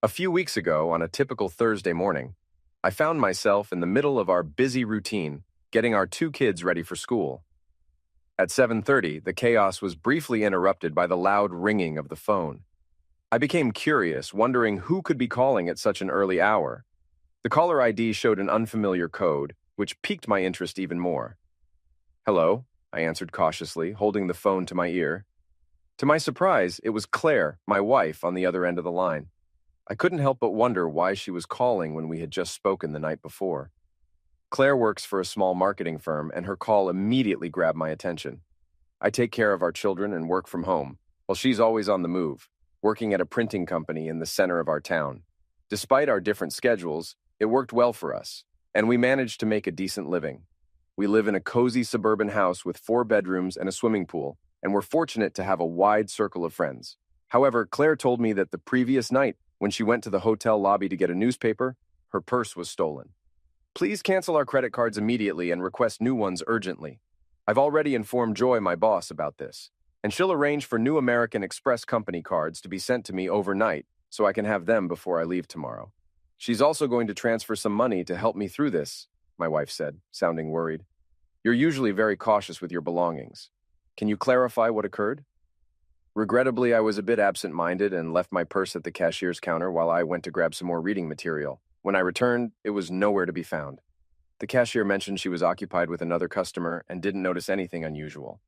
A few weeks ago, on a typical Thursday morning, I found myself in the middle of our busy routine, getting our two kids ready for school. At 7:30, the chaos was briefly interrupted by the loud ringing of the phone. I became curious, wondering who could be calling at such an early hour. The caller ID showed an unfamiliar code, which piqued my interest even more. "Hello," I answered cautiously, holding the phone to my ear. To my surprise, it was Claire, my wife, on the other end of the line. I couldn't help but wonder why she was calling when we had just spoken the night before. Claire works for a small marketing firm, and her call immediately grabbed my attention. I take care of our children and work from home, while she's always on the move, working at a printing company in the center of our town. Despite our different schedules, it worked well for us, and we managed to make a decent living. We live in a cozy suburban house with 4 bedrooms and a swimming pool, and we're fortunate to have a wide circle of friends. However, Claire told me that the previous night, when she went to the hotel lobby to get a newspaper, her purse was stolen. "Please cancel our credit cards immediately and request new ones urgently. I've already informed Joy, my boss, about this, and she'll arrange for new American Express company cards to be sent to me overnight so I can have them before I leave tomorrow. She's also going to transfer some money to help me through this," my wife said, sounding worried. "You're usually very cautious with your belongings. Can you clarify what occurred?" Regrettably, I was a bit absent-minded and left my purse at the cashier's counter while I went to grab some more reading material. When I returned, it was nowhere to be found. The cashier mentioned she was occupied with another customer and didn't notice anything unusual.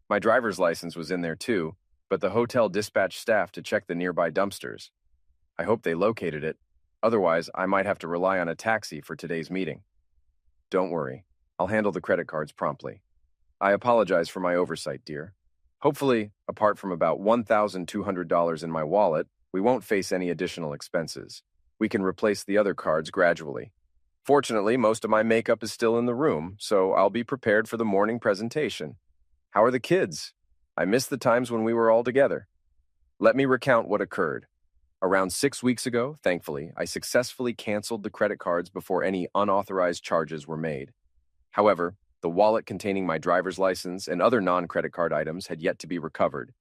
My driver's license was in there too, but the hotel dispatched staff to check the nearby dumpsters. I hope they located it. Otherwise, I might have to rely on a taxi for today's meeting. "Don't worry. I'll handle the credit cards promptly. I apologize for my oversight, dear. Hopefully, apart from about $1,200 in my wallet, we won't face any additional expenses. We can replace the other cards gradually. Fortunately, most of my makeup is still in the room, so I'll be prepared for the morning presentation. How are the kids? I miss the times when we were all together." Let me recount what occurred. Around 6 weeks ago, thankfully, I successfully canceled the credit cards before any unauthorized charges were made. However, the wallet containing my driver's license and other non-credit card items had yet to be recovered,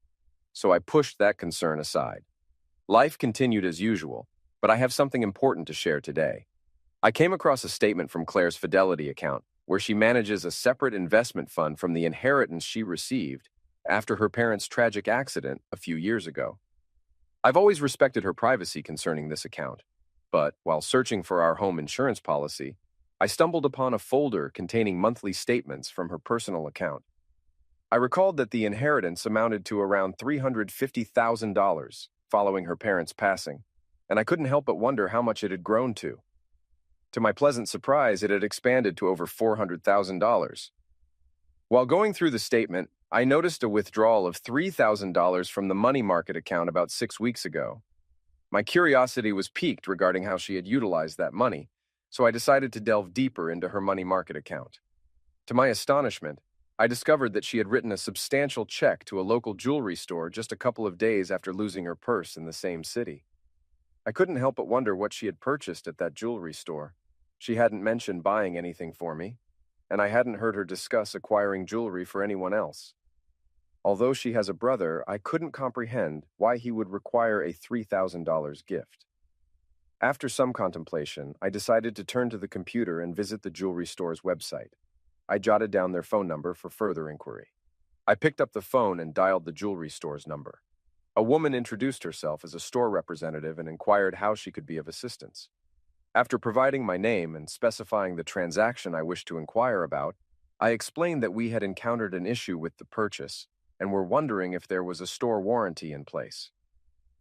so I pushed that concern aside. Life continued as usual, but I have something important to share today. I came across a statement from Claire's Fidelity account, where she manages a separate investment fund from the inheritance she received after her parents' tragic accident a few years ago. I've always respected her privacy concerning this account, but while searching for our home insurance policy, I stumbled upon a folder containing monthly statements from her personal account. I recalled that the inheritance amounted to around $350,000 following her parents' passing, and I couldn't help but wonder how much it had grown to. To my pleasant surprise, it had expanded to over $400,000. While going through the statement, I noticed a withdrawal of $3,000 from the money market account about 6 weeks ago. My curiosity was piqued regarding how she had utilized that money, so I decided to delve deeper into her money market account. To my astonishment, I discovered that she had written a substantial check to a local jewelry store just a couple of days after losing her purse in the same city. I couldn't help but wonder what she had purchased at that jewelry store. She hadn't mentioned buying anything for me, and I hadn't heard her discuss acquiring jewelry for anyone else. Although she has a brother, I couldn't comprehend why he would require a $3,000 gift. After some contemplation, I decided to turn to the computer and visit the jewelry store's website. I jotted down their phone number for further inquiry. I picked up the phone and dialed the jewelry store's number. A woman introduced herself as a store representative and inquired how she could be of assistance. After providing my name and specifying the transaction I wished to inquire about, I explained that we had encountered an issue with the purchase and were wondering if there was a store warranty in place.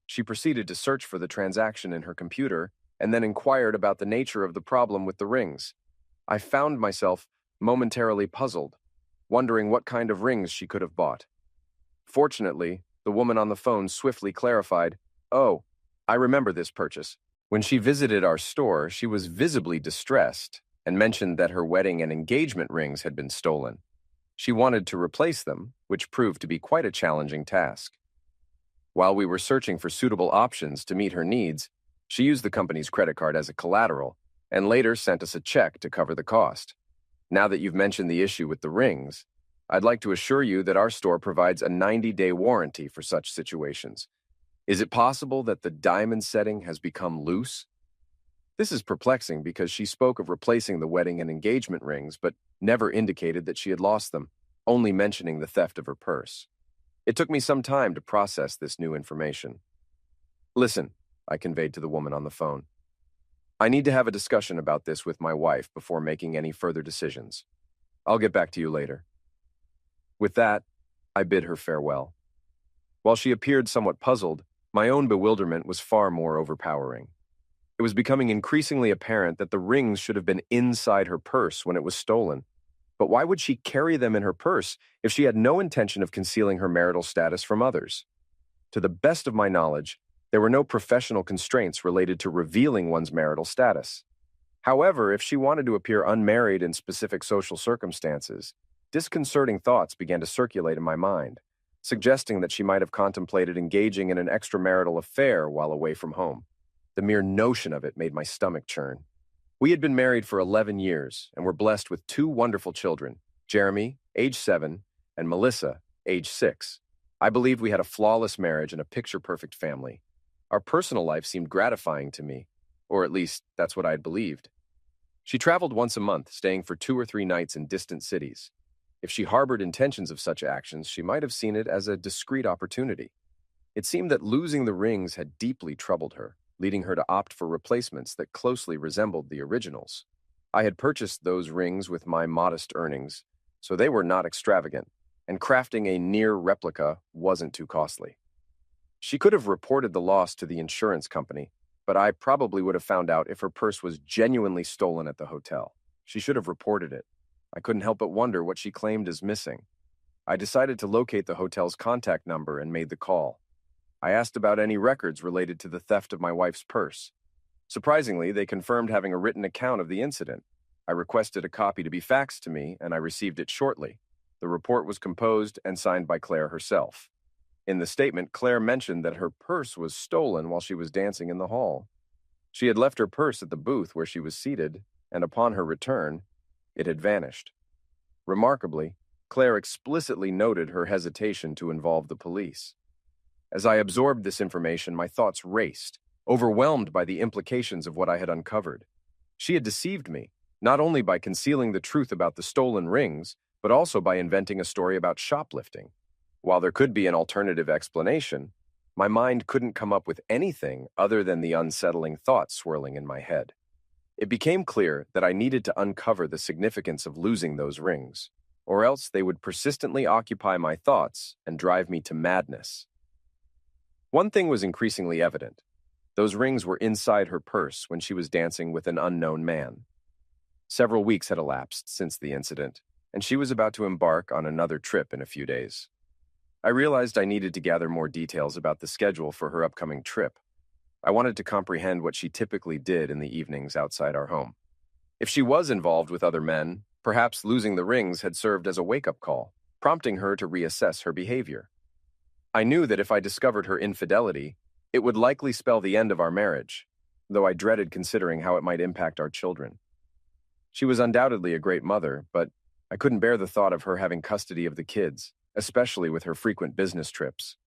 She proceeded to search for the transaction in her computer and then inquired about the nature of the problem with the rings. I found myself momentarily puzzled, wondering what kind of rings she could have bought. Fortunately, the woman on the phone swiftly clarified, "Oh, I remember this purchase. When she visited our store, she was visibly distressed and mentioned that her wedding and engagement rings had been stolen. She wanted to replace them, which proved to be quite a challenging task. While we were searching for suitable options to meet her needs, she used the company's credit card as a collateral and later sent us a check to cover the cost. Now that you've mentioned the issue with the rings, I'd like to assure you that our store provides a 90-day warranty for such situations. Is it possible that the diamond setting has become loose? This is perplexing because she spoke of replacing the wedding and engagement rings, but never indicated that she had lost them, only mentioning the theft of her purse. It took me some time to process this new information. Listen, I conveyed to the woman on the phone. I need to have a discussion about this with my wife before making any further decisions. I'll get back to you later. With that, I bid her farewell. While she appeared somewhat puzzled, my own bewilderment was far more overpowering. It was becoming increasingly apparent that the rings should have been inside her purse when it was stolen. But why would she carry them in her purse if she had no intention of concealing her marital status from others? To the best of my knowledge, there were no professional constraints related to revealing one's marital status. However, if she wanted to appear unmarried in specific social circumstances, disconcerting thoughts began to circulate in my mind, suggesting that she might have contemplated engaging in an extramarital affair while away from home. The mere notion of it made my stomach churn. We had been married for 11 years and were blessed with two wonderful children, Jeremy, age 7, and Melissa, age 6. I believed we had a flawless marriage and a picture-perfect family. Our personal life seemed gratifying to me, or at least that's what I had believed. She traveled once a month, staying for 2 or 3 nights in distant cities. If she harbored intentions of such actions, she might have seen it as a discreet opportunity. It seemed that losing the rings had deeply troubled her, leading her to opt for replacements that closely resembled the originals. I had purchased those rings with my modest earnings, so they were not extravagant, and crafting a near replica wasn't too costly. She could have reported the loss to the insurance company, but I probably would have found out if her purse was genuinely stolen at the hotel. She should have reported it. I couldn't help but wonder what she claimed as missing. I decided to locate the hotel's contact number and made the call. I asked about any records related to the theft of my wife's purse. Surprisingly, they confirmed having a written account of the incident. I requested a copy to be faxed to me, and I received it shortly. The report was composed and signed by Claire herself. In the statement, Claire mentioned that her purse was stolen while she was dancing in the hall. She had left her purse at the booth where she was seated, and upon her return, it had vanished. Remarkably, Claire explicitly noted her hesitation to involve the police. As I absorbed this information, my thoughts raced, overwhelmed by the implications of what I had uncovered. She had deceived me, not only by concealing the truth about the stolen rings, but also by inventing a story about shoplifting. While there could be an alternative explanation, my mind couldn't come up with anything other than the unsettling thoughts swirling in my head. It became clear that I needed to uncover the significance of losing those rings, or else they would persistently occupy my thoughts and drive me to madness. One thing was increasingly evident. Those rings were inside her purse when she was dancing with an unknown man. Several weeks had elapsed since the incident, and she was about to embark on another trip in a few days. I realized I needed to gather more details about the schedule for her upcoming trip. I wanted to comprehend what she typically did in the evenings outside our home. If she was involved with other men, perhaps losing the rings had served as a wake-up call, prompting her to reassess her behavior. I knew that if I discovered her infidelity, it would likely spell the end of our marriage, though I dreaded considering how it might impact our children. She was undoubtedly a great mother, but I couldn't bear the thought of her having custody of the kids, especially with her frequent business trips.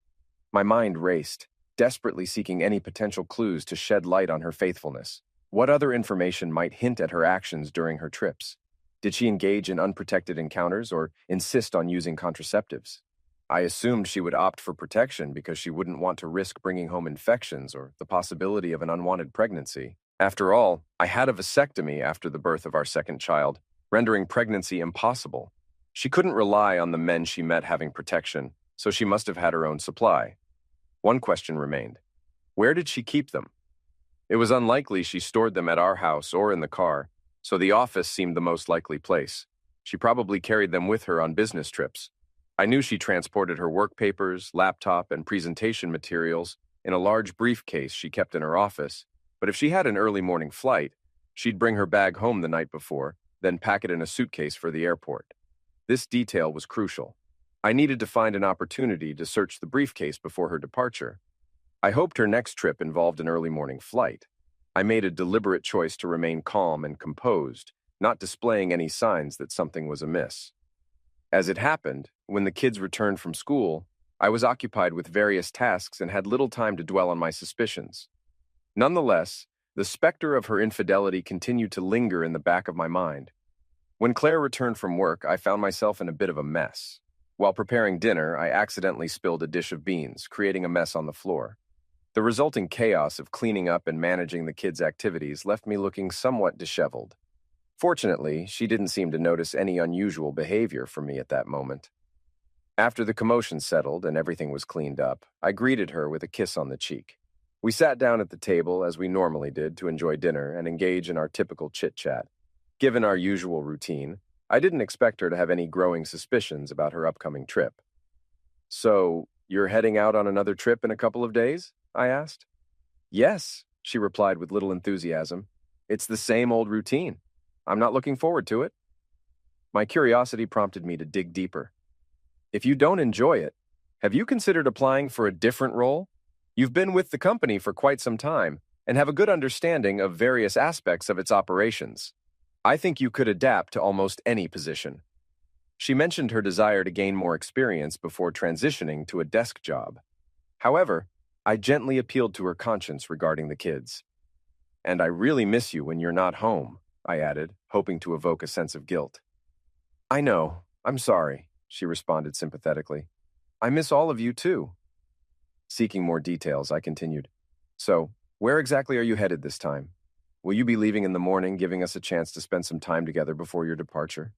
My mind raced, desperately seeking any potential clues to shed light on her faithfulness. What other information might hint at her actions during her trips? Did she engage in unprotected encounters or insist on using contraceptives? I assumed she would opt for protection because she wouldn't want to risk bringing home infections or the possibility of an unwanted pregnancy. After all, I had a vasectomy after the birth of our second child, rendering pregnancy impossible. She couldn't rely on the men she met having protection, so she must have had her own supply. One question remained. Where did she keep them? It was unlikely she stored them at our house or in the car, so the office seemed the most likely place. She probably carried them with her on business trips. I knew she transported her work papers, laptop, and presentation materials in a large briefcase she kept in her office, but if she had an early morning flight, she'd bring her bag home the night before, then pack it in a suitcase for the airport. This detail was crucial. I needed to find an opportunity to search the briefcase before her departure. I hoped her next trip involved an early morning flight. I made a deliberate choice to remain calm and composed, not displaying any signs that something was amiss. As it happened, when the kids returned from school, I was occupied with various tasks and had little time to dwell on my suspicions. Nonetheless, the specter of her infidelity continued to linger in the back of my mind. When Claire returned from work, I found myself in a bit of a mess. While preparing dinner, I accidentally spilled a dish of beans, creating a mess on the floor. The resulting chaos of cleaning up and managing the kids' activities left me looking somewhat disheveled. Fortunately, she didn't seem to notice any unusual behavior from me at that moment. After the commotion settled and everything was cleaned up, I greeted her with a kiss on the cheek. We sat down at the table as we normally did to enjoy dinner and engage in our typical chit-chat. Given our usual routine, I didn't expect her to have any growing suspicions about her upcoming trip. "So, you're heading out on another trip in a couple of days?" I asked. "Yes," she replied with little enthusiasm. "It's the same old routine. I'm not looking forward to it." My curiosity prompted me to dig deeper. "If you don't enjoy it, have you considered applying for a different role? You've been with the company for quite some time and have a good understanding of various aspects of its operations. I think you could adapt to almost any position." She mentioned her desire to gain more experience before transitioning to a desk job. However, I gently appealed to her conscience regarding the kids. "And I really miss you when you're not home," I added, hoping to evoke a sense of guilt. "I know. I'm sorry," she responded sympathetically. "I miss all of you too." Seeking more details, I continued. "So, where exactly are you headed this time? Will you be leaving in the morning, giving us a chance to spend some time together before your departure?"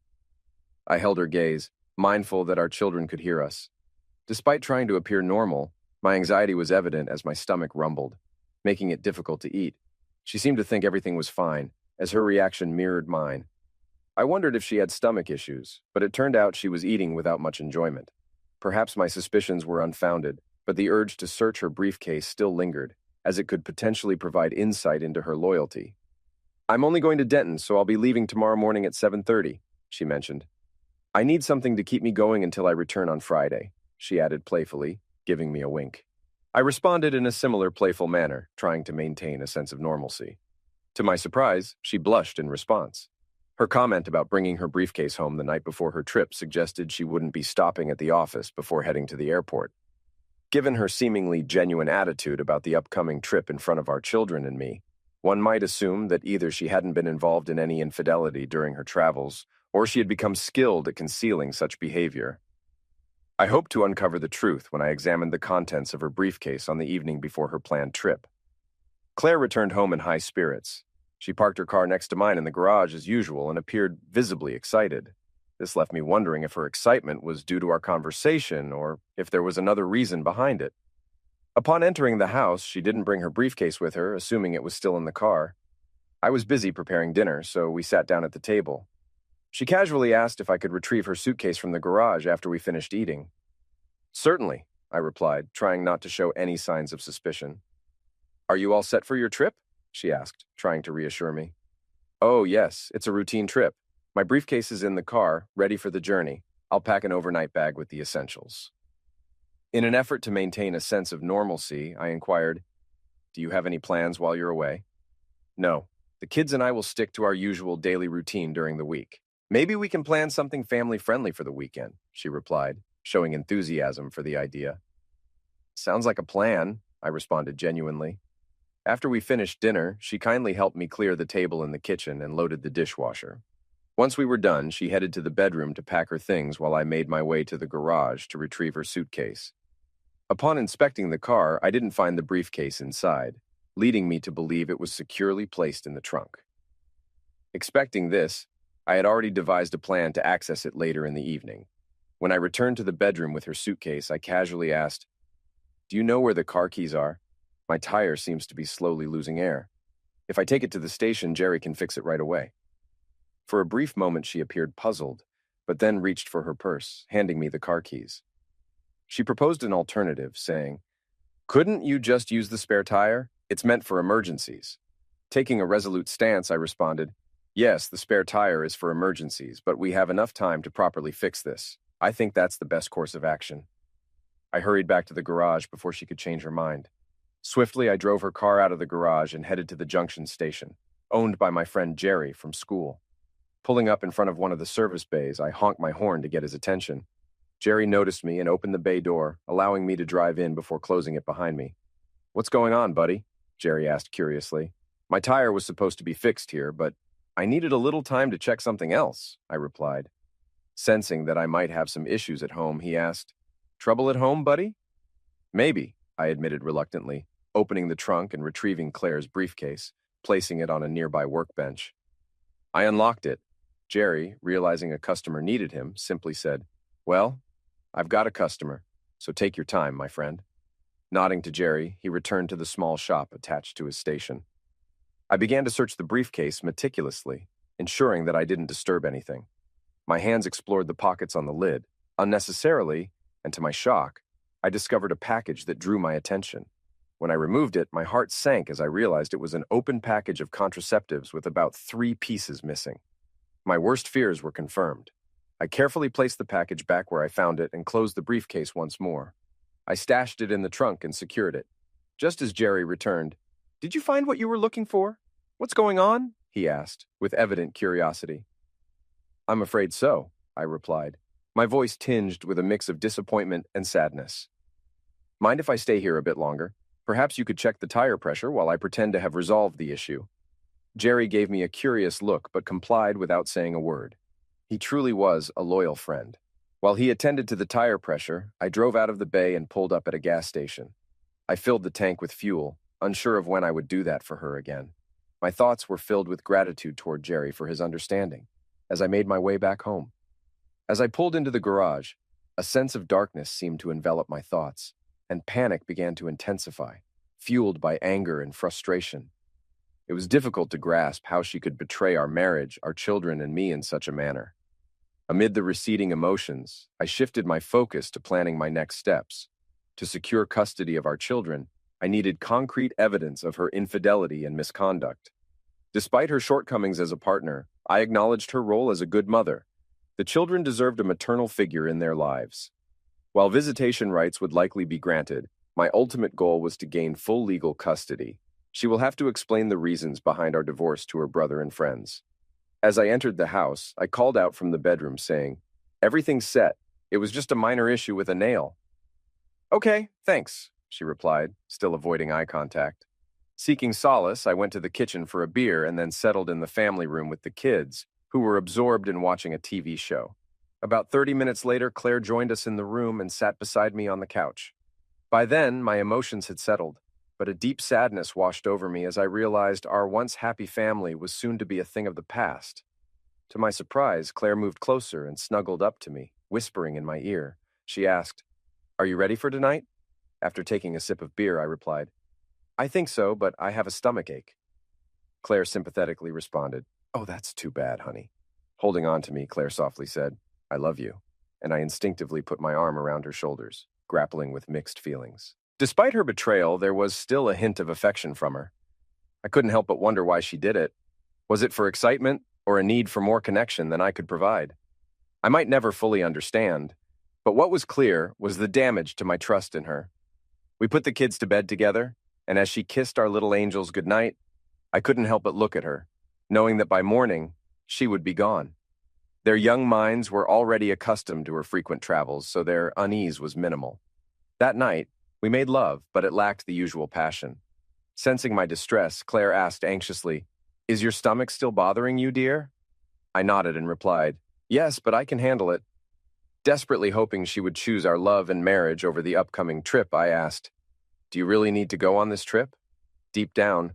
I held her gaze, mindful that our children could hear us. Despite trying to appear normal, my anxiety was evident as my stomach rumbled, making it difficult to eat. She seemed to think everything was fine, as her reaction mirrored mine. I wondered if she had stomach issues, but it turned out she was eating without much enjoyment. Perhaps my suspicions were unfounded, but the urge to search her briefcase still lingered, as it could potentially provide insight into her loyalty. "I'm only going to Denton, so I'll be leaving tomorrow morning at 7:30, she mentioned. "I need something to keep me going until I return on Friday," she added playfully, giving me a wink. I responded in a similar playful manner, trying to maintain a sense of normalcy. To my surprise, she blushed in response. Her comment about bringing her briefcase home the night before her trip suggested she wouldn't be stopping at the office before heading to the airport. Given her seemingly genuine attitude about the upcoming trip in front of our children and me, one might assume that either she hadn't been involved in any infidelity during her travels, or she had become skilled at concealing such behavior. I hoped to uncover the truth when I examined the contents of her briefcase on the evening before her planned trip. Claire returned home in high spirits. She parked her car next to mine in the garage as usual and appeared visibly excited. This left me wondering if her excitement was due to our conversation or if there was another reason behind it. Upon entering the house, she didn't bring her briefcase with her, assuming it was still in the car. I was busy preparing dinner, so we sat down at the table. She casually asked if I could retrieve her suitcase from the garage after we finished eating. "Certainly," I replied, trying not to show any signs of suspicion. "Are you all set for your trip?" she asked, trying to reassure me. "Oh, yes, it's a routine trip. My briefcase is in the car, ready for the journey. I'll pack an overnight bag with the essentials." In an effort to maintain a sense of normalcy, I inquired, "Do you have any plans while you're away?" "No. The kids and I will stick to our usual daily routine during the week. Maybe we can plan something family-friendly for the weekend," she replied, showing enthusiasm for the idea. "Sounds like a plan," I responded genuinely. After we finished dinner, she kindly helped me clear the table in the kitchen and loaded the dishwasher. Once we were done, she headed to the bedroom to pack her things while I made my way to the garage to retrieve her suitcase. Upon inspecting the car, I didn't find the briefcase inside, leading me to believe it was securely placed in the trunk. Expecting this, I had already devised a plan to access it later in the evening. When I returned to the bedroom with her suitcase, I casually asked, "Do you know where the car keys are? My tire seems to be slowly losing air. If I take it to the station, Jerry can fix it right away." For a brief moment, she appeared puzzled, but then reached for her purse, handing me the car keys. She proposed an alternative, saying, "Couldn't you just use the spare tire? It's meant for emergencies." Taking a resolute stance, I responded, "Yes, the spare tire is for emergencies, but we have enough time to properly fix this. I think that's the best course of action." I hurried back to the garage before she could change her mind. Swiftly, I drove her car out of the garage and headed to the junction station, owned by my friend Jerry from school. Pulling up in front of one of the service bays, I honked my horn to get his attention. Jerry noticed me and opened the bay door, allowing me to drive in before closing it behind me. "What's going on, buddy?" Jerry asked curiously. "My tire was supposed to be fixed here, but I needed a little time to check something else," I replied. Sensing that I might have some issues at home, he asked, "Trouble at home, buddy?" "Maybe," I admitted reluctantly, opening the trunk and retrieving Claire's briefcase, placing it on a nearby workbench. I unlocked it. Jerry, realizing a customer needed him, simply said, "Well, I've got a customer, so take your time, my friend." Nodding to Jerry, he returned to the small shop attached to his station. I began to search the briefcase meticulously, ensuring that I didn't disturb anything. My hands explored the pockets on the lid. Unnecessarily, and to my shock, I discovered a package that drew my attention. When I removed it, my heart sank as I realized it was an open package of contraceptives with about 3 pieces missing. My worst fears were confirmed. I carefully placed the package back where I found it and closed the briefcase once more. I stashed it in the trunk and secured it. Just as Jerry returned, "Did you find what you were looking for? What's going on?" he asked, with evident curiosity. "I'm afraid so," I replied, my voice tinged with a mix of disappointment and sadness. "Mind if I stay here a bit longer? Perhaps you could check the tire pressure while I pretend to have resolved the issue." Jerry gave me a curious look but complied without saying a word. He truly was a loyal friend. While he attended to the tire pressure, I drove out of the bay and pulled up at a gas station. I filled the tank with fuel, unsure of when I would do that for her again. My thoughts were filled with gratitude toward Jerry for his understanding as I made my way back home. As I pulled into the garage, a sense of darkness seemed to envelop my thoughts, and panic began to intensify, fueled by anger and frustration. It was difficult to grasp how she could betray our marriage, our children, and me in such a manner. Amid the receding emotions, I shifted my focus to planning my next steps. To secure custody of our children, I needed concrete evidence of her infidelity and misconduct. Despite her shortcomings as a partner, I acknowledged her role as a good mother. The children deserved a maternal figure in their lives. While visitation rights would likely be granted, my ultimate goal was to gain full legal custody. She will have to explain the reasons behind our divorce to her brother and friends. As I entered the house, I called out from the bedroom saying, "Everything's set. It was just a minor issue with a nail." "Okay, thanks," she replied, still avoiding eye contact. Seeking solace, I went to the kitchen for a beer and then settled in the family room with the kids, who were absorbed in watching a TV show. About 30 minutes later, Claire joined us in the room and sat beside me on the couch. By then, my emotions had settled, but a deep sadness washed over me as I realized our once happy family was soon to be a thing of the past. To my surprise, Claire moved closer and snuggled up to me, whispering in my ear. She asked, "Are you ready for tonight?" After taking a sip of beer, I replied, "I think so, but I have a stomachache." Claire sympathetically responded, "Oh, that's too bad, honey." Holding on to me, Claire softly said, "I love you," and I instinctively put my arm around her shoulders, grappling with mixed feelings. Despite her betrayal, there was still a hint of affection from her. I couldn't help but wonder why she did it. Was it for excitement or a need for more connection than I could provide? I might never fully understand, but what was clear was the damage to my trust in her. We put the kids to bed together, and as she kissed our little angels goodnight, I couldn't help but look at her, knowing that by morning, she would be gone. Their young minds were already accustomed to her frequent travels, so their unease was minimal. That night, we made love, but it lacked the usual passion. Sensing my distress, Claire asked anxiously, "Is your stomach still bothering you, dear?" I nodded and replied, "Yes, but I can handle it." Desperately hoping she would choose our love and marriage over the upcoming trip, I asked, "Do you really need to go on this trip?" Deep down,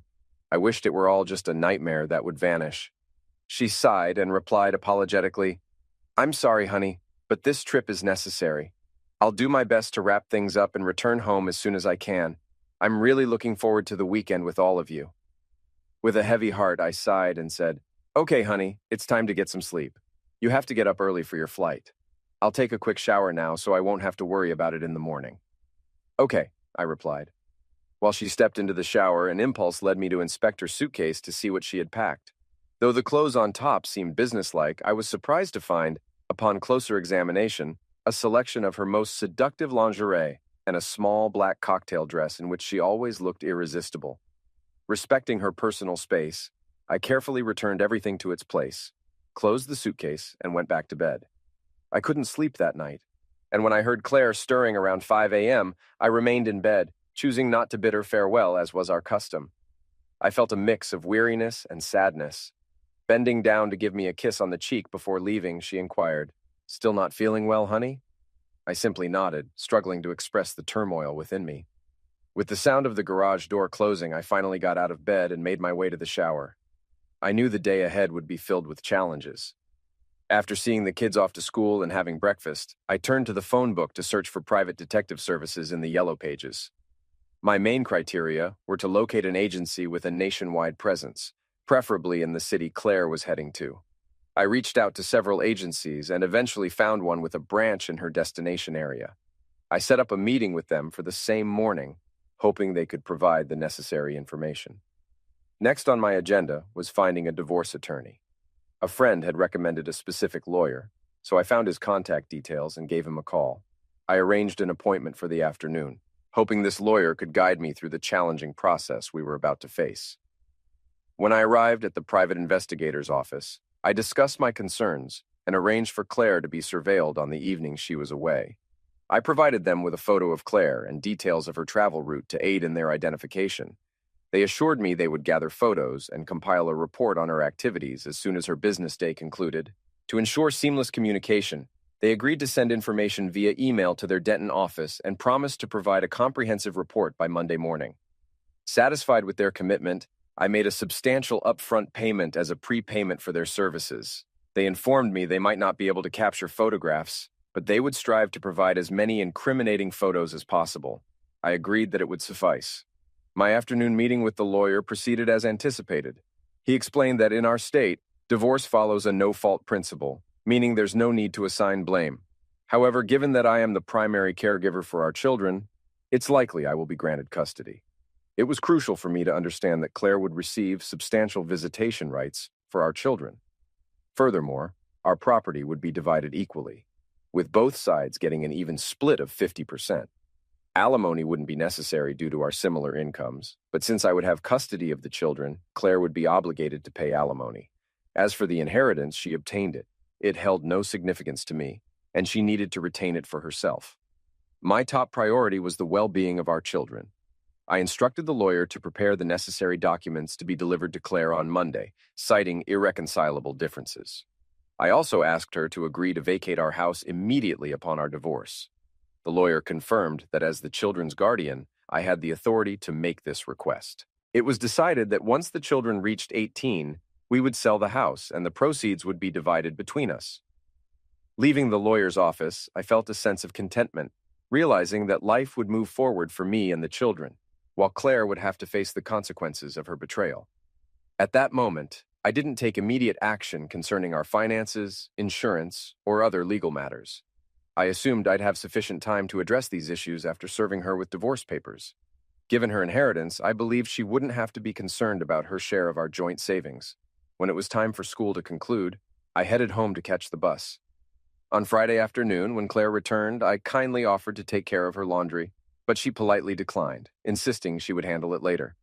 I wished it were all just a nightmare that would vanish. She sighed and replied apologetically, "I'm sorry, honey, but this trip is necessary. I'll do my best to wrap things up and return home as soon as I can. I'm really looking forward to the weekend with all of you." With a heavy heart, I sighed and said, "Okay, honey, it's time to get some sleep. You have to get up early for your flight. I'll take a quick shower now so I won't have to worry about it in the morning." "Okay," I replied. While she stepped into the shower, an impulse led me to inspect her suitcase to see what she had packed. Though the clothes on top seemed businesslike, I was surprised to find, upon closer examination, a selection of her most seductive lingerie and a small black cocktail dress in which she always looked irresistible. Respecting her personal space, I carefully returned everything to its place, closed the suitcase, and went back to bed. I couldn't sleep that night. and when I heard Claire stirring around 5 a.m., I remained in bed, choosing not to bid her farewell as was our custom. I felt a mix of weariness and sadness. Bending down to give me a kiss on the cheek before leaving, she inquired, "Still not feeling well, honey?" I simply nodded, struggling to express the turmoil within me. With the sound of the garage door closing, I finally got out of bed and made my way to the shower. I knew the day ahead would be filled with challenges. After seeing the kids off to school and having breakfast, I turned to the phone book to search for private detective services in the yellow pages. My main criteria were to locate an agency with a nationwide presence, preferably in the city Claire was heading to. I reached out to several agencies and eventually found one with a branch in her destination area. I set up a meeting with them for the same morning, hoping they could provide the necessary information. Next on my agenda was finding a divorce attorney. A friend had recommended a specific lawyer, so I found his contact details and gave him a call. I arranged an appointment for the afternoon, hoping this lawyer could guide me through the challenging process we were about to face. When I arrived at the private investigator's office, I discussed my concerns and arranged for Claire to be surveilled on the evening she was away. I provided them with a photo of Claire and details of her travel route to aid in their identification. They assured me they would gather photos and compile a report on her activities as soon as her business day concluded. To ensure seamless communication, they agreed to send information via email to their Denton office and promised to provide a comprehensive report by Monday morning. Satisfied with their commitment, I made a substantial upfront payment as a prepayment for their services. They informed me they might not be able to capture photographs, but they would strive to provide as many incriminating photos as possible. I agreed that it would suffice. My afternoon meeting with the lawyer proceeded as anticipated. He explained that in our state, divorce follows a no-fault principle, meaning there's no need to assign blame. However, given that I am the primary caregiver for our children, it's likely I will be granted custody. It was crucial for me to understand that Claire would receive substantial visitation rights for our children. Furthermore, our property would be divided equally, with both sides getting an even split of 50%. Alimony wouldn't be necessary due to our similar incomes, but since I would have custody of the children, Claire would be obligated to pay alimony. As for the inheritance, she obtained it. It held no significance to me, and she needed to retain it for herself. My top priority was the well-being of our children. I instructed the lawyer to prepare the necessary documents to be delivered to Claire on Monday, citing irreconcilable differences. I also asked her to agree to vacate our house immediately upon our divorce. The lawyer confirmed that as the children's guardian, I had the authority to make this request. It was decided that once the children reached 18, we would sell the house and the proceeds would be divided between us. Leaving the lawyer's office, I felt a sense of contentment, realizing that life would move forward for me and the children, while Claire would have to face the consequences of her betrayal. At that moment, I didn't take immediate action concerning our finances, insurance, or other legal matters. I assumed I'd have sufficient time to address these issues after serving her with divorce papers. Given her inheritance, I believed she wouldn't have to be concerned about her share of our joint savings. When it was time for school to conclude, I headed home to catch the bus. On Friday afternoon, when Claire returned, I kindly offered to take care of her laundry, but she politely declined, insisting she would handle it later.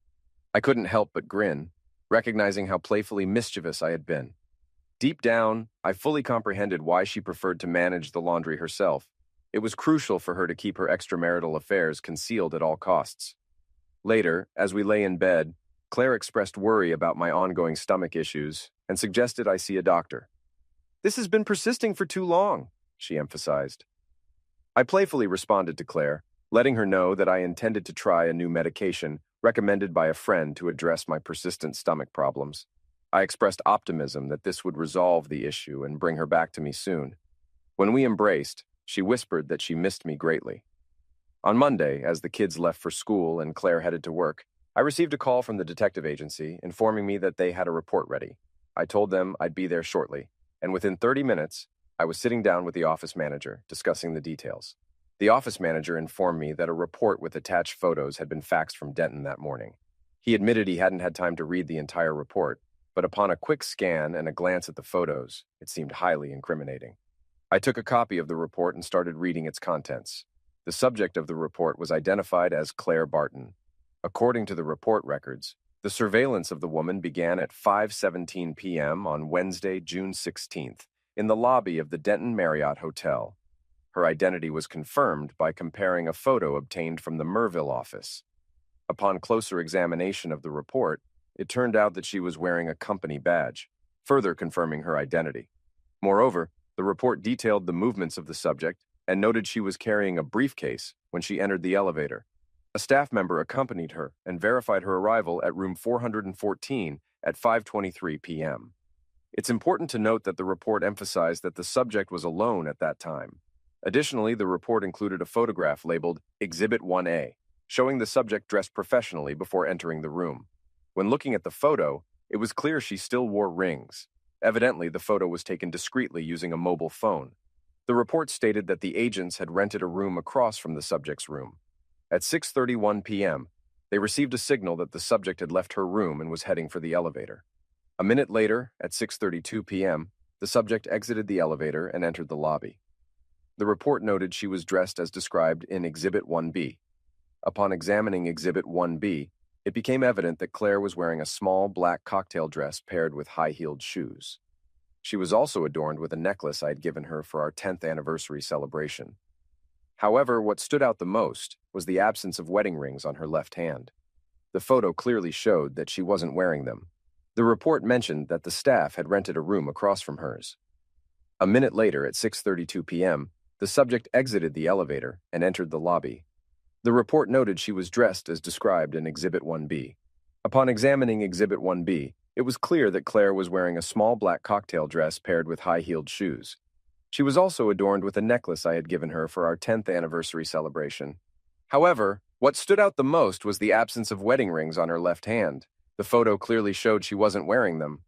I couldn't help but grin, recognizing how playfully mischievous I had been. Deep down, I fully comprehended why she preferred to manage the laundry herself. It was crucial for her to keep her extramarital affairs concealed at all costs. Later, as we lay in bed, Claire expressed worry about my ongoing stomach issues and suggested I see a doctor. "This has been persisting for too long," she emphasized. I playfully responded to Claire, letting her know that I intended to try a new medication recommended by a friend to address my persistent stomach problems. I expressed optimism that this would resolve the issue and bring her back to me soon. When we embraced, she whispered that she missed me greatly. On Monday, as the kids left for school and Claire headed to work, I received a call from the detective agency informing me that they had a report ready. I told them I'd be there shortly, and within 30 minutes, I was sitting down with the office manager, discussing the details. The office manager informed me that a report with attached photos had been faxed from Denton that morning. He admitted he hadn't had time to read the entire report, but upon a quick scan and a glance at the photos, it seemed highly incriminating. I took a copy of the report and started reading its contents. The subject of the report was identified as Claire Barton. According to the report records, the surveillance of the woman began at 5:17 p.m. on Wednesday, June 16th, in the lobby of the Denton Marriott Hotel. her identity was confirmed by comparing a photo obtained from the Merville office. Upon closer examination of the report, it turned out that she was wearing a company badge, further confirming her identity. Moreover, the report detailed the movements of the subject and noted she was carrying a briefcase when she entered the elevator. A staff member accompanied her and verified her arrival at room 414 at 5:23 p.m. It's important to note that the report emphasized that the subject was alone at that time. Additionally, the report included a photograph labeled Exhibit 1A, showing the subject dressed professionally before entering the room. When looking at the photo, it was clear she still wore rings. Evidently, the photo was taken discreetly using a mobile phone. The report stated that the agents had rented a room across from the subject's room. At 6:31 p.m., they received a signal that the subject had left her room and was heading for the elevator. A minute later, at 6:32 p.m., the subject exited the elevator and entered the lobby. The report noted she was dressed as described in Exhibit 1B. Upon examining Exhibit 1B, it became evident that Claire was wearing a small black cocktail dress paired with high-heeled shoes. She was also adorned with a necklace I had given her for our 10th anniversary celebration. However, what stood out the most was the absence of wedding rings on her left hand. The photo clearly showed that she wasn't wearing them. The report mentioned that the staff had rented a room across from hers. A minute later, at 6:32 p.m., the subject exited the elevator and entered the lobby. The report noted she was dressed as described in Exhibit 1B. Upon examining Exhibit 1B, it was clear that Claire was wearing a small black cocktail dress paired with high-heeled shoes. She was also adorned with a necklace I had given her for our 10th anniversary celebration. However, what stood out the most was the absence of wedding rings on her left hand. The photo clearly showed she wasn't wearing them.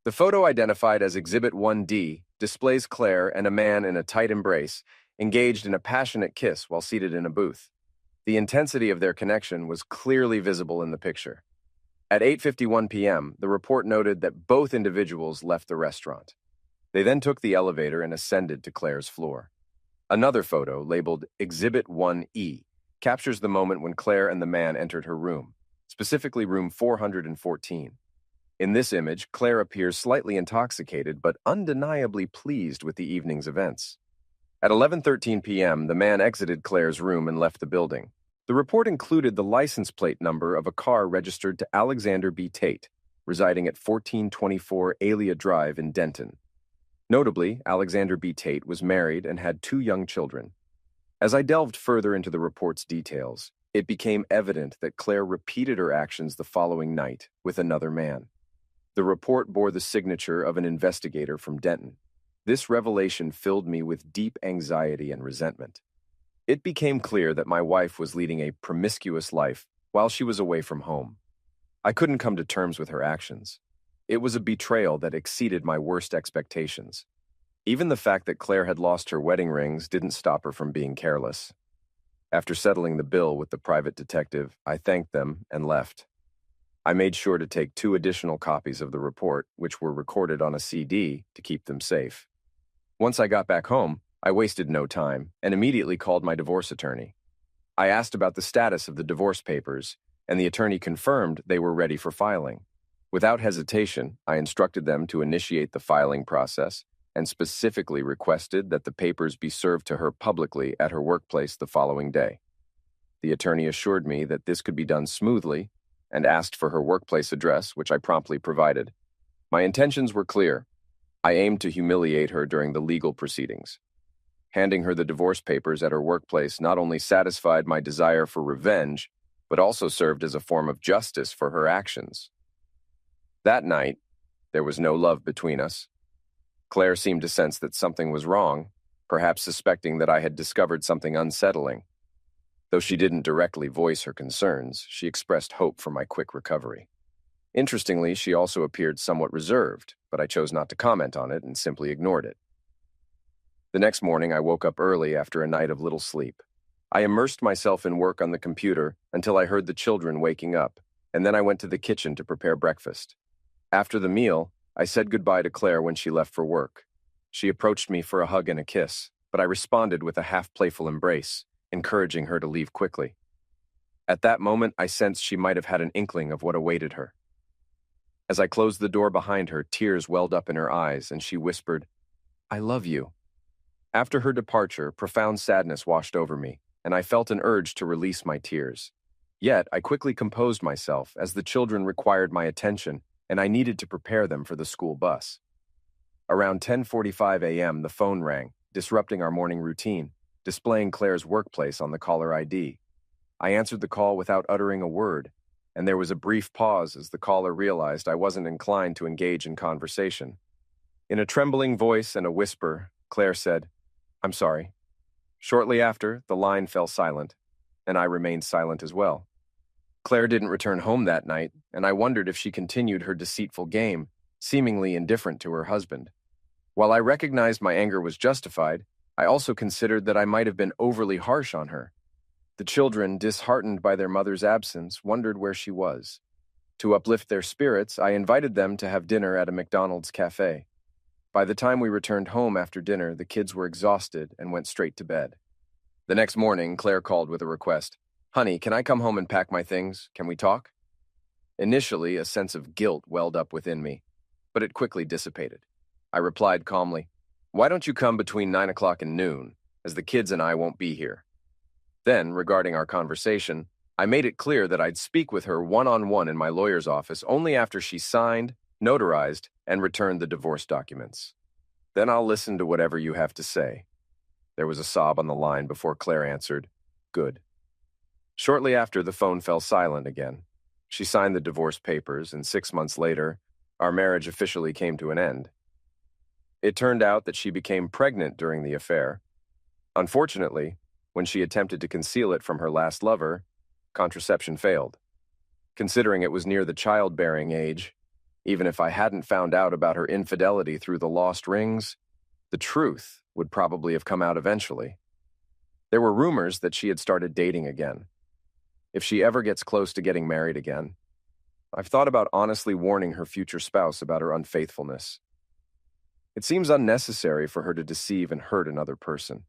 The photo, identified as Exhibit 1D, displays Claire and a man in a tight embrace, engaged in a passionate kiss while seated in a booth. The intensity of their connection was clearly visible in the picture. At 8:51 p.m., the report noted that both individuals left the restaurant. They then took the elevator and ascended to Claire's floor. Another photo, labeled Exhibit 1E, captures the moment when Claire and the man entered her room, specifically room 414. In this image, Claire appears slightly intoxicated but undeniably pleased with the evening's events. At 11:13 p.m., the man exited Claire's room and left the building. The report included the license plate number of a car registered to Alexander B. Tate, residing at 1424 Alia Drive in Denton. Notably, Alexander B. Tate was married and had 2 young children. As I delved further into the report's details, it became evident that Claire repeated her actions the following night with another man. The report bore the signature of an investigator from Denton. This revelation filled me with deep anxiety and resentment. It became clear that my wife was leading a promiscuous life while she was away from home. I couldn't come to terms with her actions. It was a betrayal that exceeded my worst expectations. Even the fact that Claire had lost her wedding rings didn't stop her from being careless. After settling the bill with the private detective, I thanked them and left. I made sure to take 2 additional copies of the report, which were recorded on a CD, to keep them safe. Once I got back home, I wasted no time and immediately called my divorce attorney. I asked about the status of the divorce papers, and the attorney confirmed they were ready for filing. Without hesitation, I instructed them to initiate the filing process and specifically requested that the papers be served to her publicly at her workplace the following day. The attorney assured me that this could be done smoothly and asked for her workplace address, which I promptly provided. My intentions were clear. I aimed to humiliate her during the legal proceedings. Handing her the divorce papers at her workplace not only satisfied my desire for revenge, but also served as a form of justice for her actions. That night, there was no love between us. Claire seemed to sense that something was wrong, perhaps suspecting that I had discovered something unsettling. Though she didn't directly voice her concerns, she expressed hope for my quick recovery. Interestingly, she also appeared somewhat reserved, but I chose not to comment on it and simply ignored it. The next morning, I woke up early after a night of little sleep. I immersed myself in work on the computer until I heard the children waking up, and then I went to the kitchen to prepare breakfast. After the meal, I said goodbye to Claire when she left for work. She approached me for a hug and a kiss, but I responded with a half-playful embrace, encouraging her to leave quickly. At that moment, I sensed she might have had an inkling of what awaited her. As I closed the door behind her, tears welled up in her eyes, and she whispered, "I love you." After her departure, profound sadness washed over me, and I felt an urge to release my tears. Yet, I quickly composed myself as the children required my attention, and I needed to prepare them for the school bus. Around 10:45 a.m., the phone rang, disrupting our morning routine, displaying Claire's workplace on the caller ID. I answered the call without uttering a word, and there was a brief pause as the caller realized I wasn't inclined to engage in conversation. In a trembling voice and a whisper, Claire said, "I'm sorry." Shortly after, the line fell silent, and I remained silent as well. Claire didn't return home that night, and I wondered if she continued her deceitful game, seemingly indifferent to her husband. While I recognized my anger was justified, I also considered that I might have been overly harsh on her. The children, disheartened by their mother's absence, wondered where she was. To uplift their spirits, I invited them to have dinner at a McDonald's cafe. By the time we returned home after dinner, the kids were exhausted and went straight to bed. The next morning, Claire called with a request. "Honey, can I come home and pack my things? Can we talk?" Initially, a sense of guilt welled up within me, but it quickly dissipated. I replied calmly, "Why don't you come between 9 o'clock and noon, as the kids and I won't be here?" Then, regarding our conversation, I made it clear that I'd speak with her one-on-one in my lawyer's office only after she signed, notarized, and returned the divorce documents. "Then I'll listen to whatever you have to say." There was a sob on the line before Claire answered, "Good." Shortly after, the phone fell silent again. She signed the divorce papers, and 6 months later, our marriage officially came to an end. It turned out that she became pregnant during the affair. Unfortunately, when she attempted to conceal it from her last lover, contraception failed. Considering it was near the childbearing age, even if I hadn't found out about her infidelity through the lost rings, the truth would probably have come out eventually. There were rumors that she had started dating again. If she ever gets close to getting married again, I've thought about honestly warning her future spouse about her unfaithfulness. It seems unnecessary for her to deceive and hurt another person.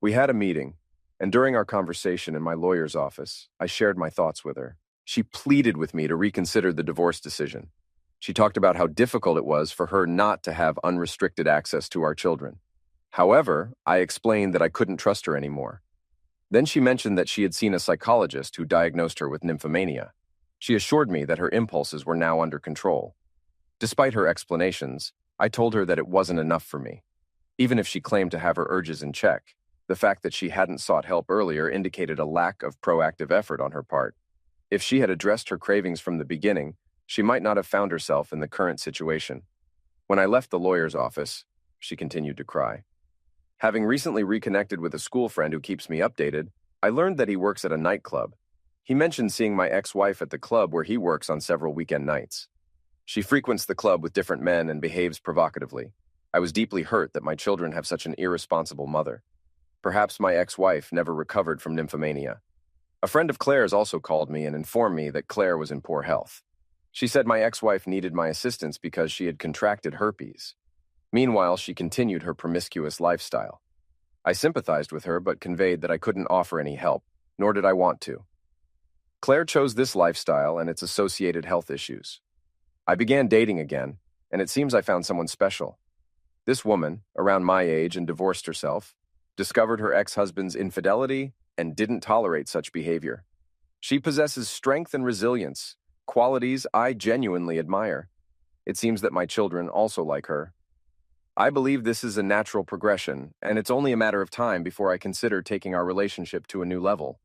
We had a meeting, and during our conversation in my lawyer's office, I shared my thoughts with her. She pleaded with me to reconsider the divorce decision. She talked about how difficult it was for her not to have unrestricted access to our children. However, I explained that I couldn't trust her anymore. Then she mentioned that she had seen a psychologist who diagnosed her with nymphomania. She assured me that her impulses were now under control. Despite her explanations, I told her that it wasn't enough for me. Even if she claimed to have her urges in check, the fact that she hadn't sought help earlier indicated a lack of proactive effort on her part. If she had addressed her cravings from the beginning, she might not have found herself in the current situation. When I left the lawyer's office, she continued to cry. Having recently reconnected with a school friend who keeps me updated, I learned that he works at a nightclub. He mentioned seeing my ex-wife at the club where he works on several weekend nights. She frequents the club with different men and behaves provocatively. I was deeply hurt that my children have such an irresponsible mother. Perhaps my ex-wife never recovered from nymphomania. A friend of Claire's also called me and informed me that Claire was in poor health. She said my ex-wife needed my assistance because she had contracted herpes. Meanwhile, she continued her promiscuous lifestyle. I sympathized with her but conveyed that I couldn't offer any help, nor did I want to. Claire chose this lifestyle and its associated health issues. I began dating again, and it seems I found someone special. This woman, around my age and divorced herself, discovered her ex-husband's infidelity and didn't tolerate such behavior. She possesses strength and resilience, qualities I genuinely admire. It seems that my children also like her. I believe this is a natural progression, and it's only a matter of time before I consider taking our relationship to a new level.